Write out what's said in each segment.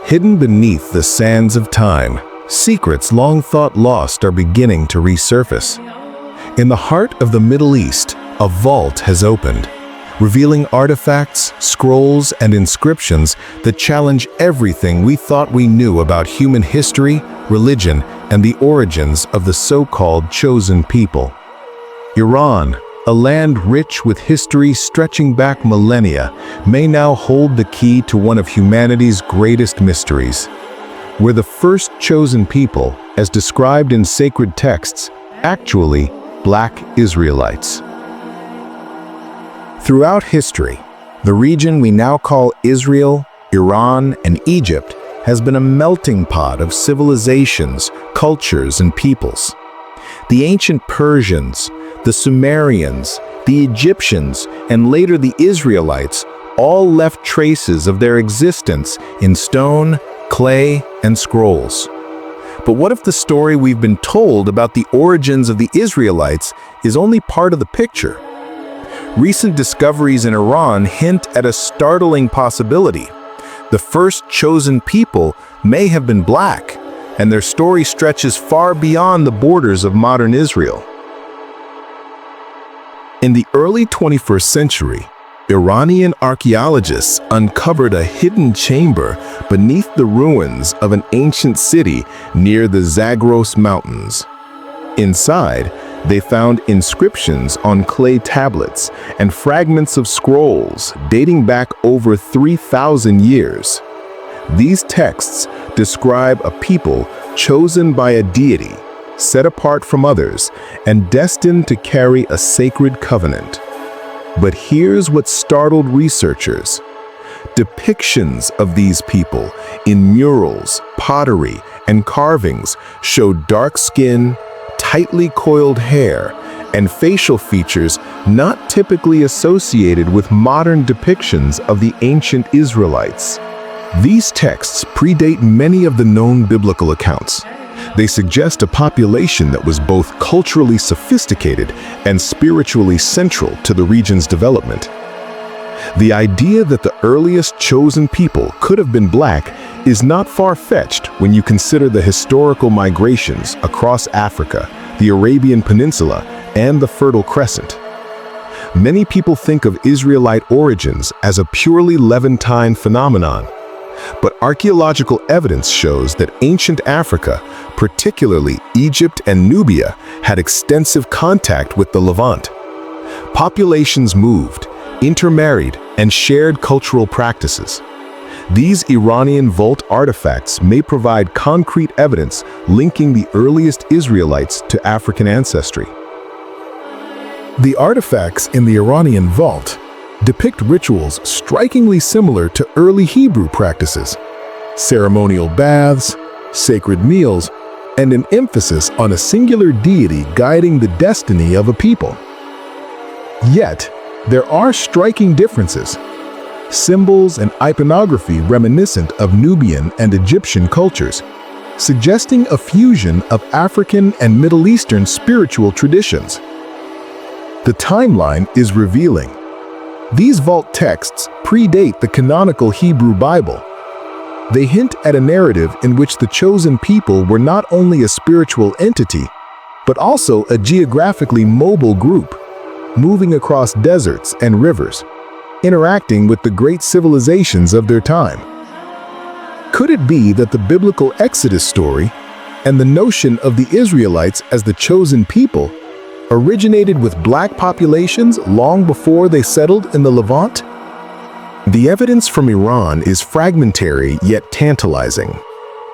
Hidden beneath the sands of time, secrets long thought lost are beginning to resurface. In the heart of the Middle East, a vault has opened, revealing artifacts, scrolls, and inscriptions that challenge everything we thought we knew about human history, religion, and the origins of the so-called chosen people. Iran, a land rich with history stretching back millennia, may now hold the key to one of humanity's greatest mysteries. We're the first chosen people, as described in sacred texts, actually Black Israelites. Throughout history, the region we now call Israel, Iran, and Egypt has been a melting pot of civilizations, cultures, and peoples. The ancient Persians, the Sumerians, the Egyptians, and later the Israelites all left traces of their existence in stone, clay, and scrolls. But what if the story we've been told about the origins of the Israelites is only part of the picture? Recent discoveries in Iran hint at a startling possibility. The first chosen people may have been black, and their story stretches far beyond the borders of modern Israel. In the early 21st century, Iranian archaeologists uncovered a hidden chamber beneath the ruins of an ancient city near the Zagros Mountains. Inside, they found inscriptions on clay tablets and fragments of scrolls dating back over 3,000 years. These texts describe a people chosen by a deity, set apart from others, and destined to carry a sacred covenant. But here's what startled researchers. Depictions of these people in murals, pottery, and carvings show dark skin, tightly coiled hair, and facial features not typically associated with modern depictions of the ancient Israelites. These texts predate many of the known biblical accounts. They suggest a population that was both culturally sophisticated and spiritually central to the region's development. The idea that the earliest chosen people could have been black is not far-fetched when you consider the historical migrations across Africa, the Arabian Peninsula, and the Fertile Crescent. Many people think of Israelite origins as a purely Levantine phenomenon, but archaeological evidence shows that ancient Africa, particularly Egypt and Nubia, had extensive contact with the Levant. Populations moved, intermarried, and shared cultural practices. These Iranian vault artifacts may provide concrete evidence linking the earliest Israelites to African ancestry. The artifacts in the Iranian vault depict rituals strikingly similar to early Hebrew practices: ceremonial baths, sacred meals, and an emphasis on a singular deity guiding the destiny of a people. Yet, there are striking differences. Symbols and iconography reminiscent of Nubian and Egyptian cultures, suggesting a fusion of African and Middle Eastern spiritual traditions. The timeline is revealing. These vault texts predate the canonical Hebrew Bible. They hint at a narrative in which the chosen people were not only a spiritual entity, but also a geographically mobile group, moving across deserts and rivers, interacting with the great civilizations of their time. Could it be that the biblical Exodus story and the notion of the Israelites as the chosen people originated with black populations long before they settled in the Levant? The evidence from Iran is fragmentary yet tantalizing.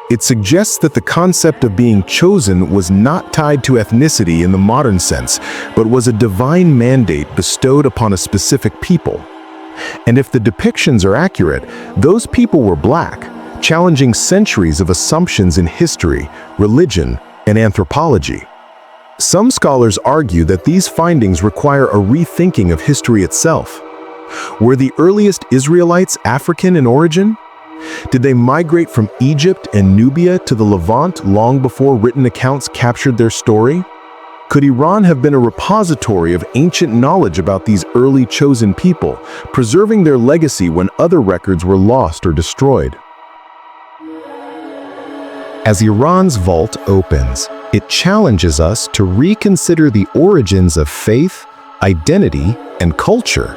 It suggests that the concept of being chosen was not tied to ethnicity in the modern sense, but was a divine mandate bestowed upon a specific people. And if the depictions are accurate, those people were black, challenging centuries of assumptions in history, religion, and anthropology. Some scholars argue that these findings require a rethinking of history itself. Were the earliest Israelites African in origin? Did they migrate from Egypt and Nubia to the Levant long before written accounts captured their story? Could Iran have been a repository of ancient knowledge about these early chosen people, preserving their legacy when other records were lost or destroyed? As Iran's vault opens, it challenges us to reconsider the origins of faith, identity, and culture.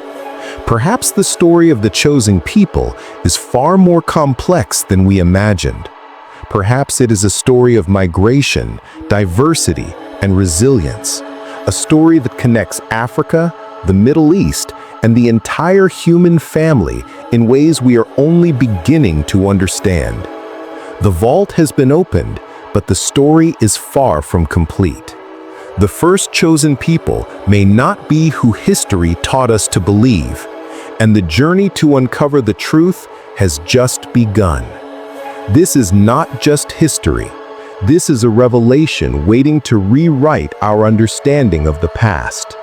Perhaps the story of the chosen people is far more complex than we imagined. Perhaps it is a story of migration, diversity, and resilience. A story that connects Africa, the Middle East, and the entire human family in ways we are only beginning to understand. The vault has been opened, but the story is far from complete. The first chosen people may not be who history taught us to believe, and the journey to uncover the truth has just begun. This is not just history. This is a revelation waiting to rewrite our understanding of the past.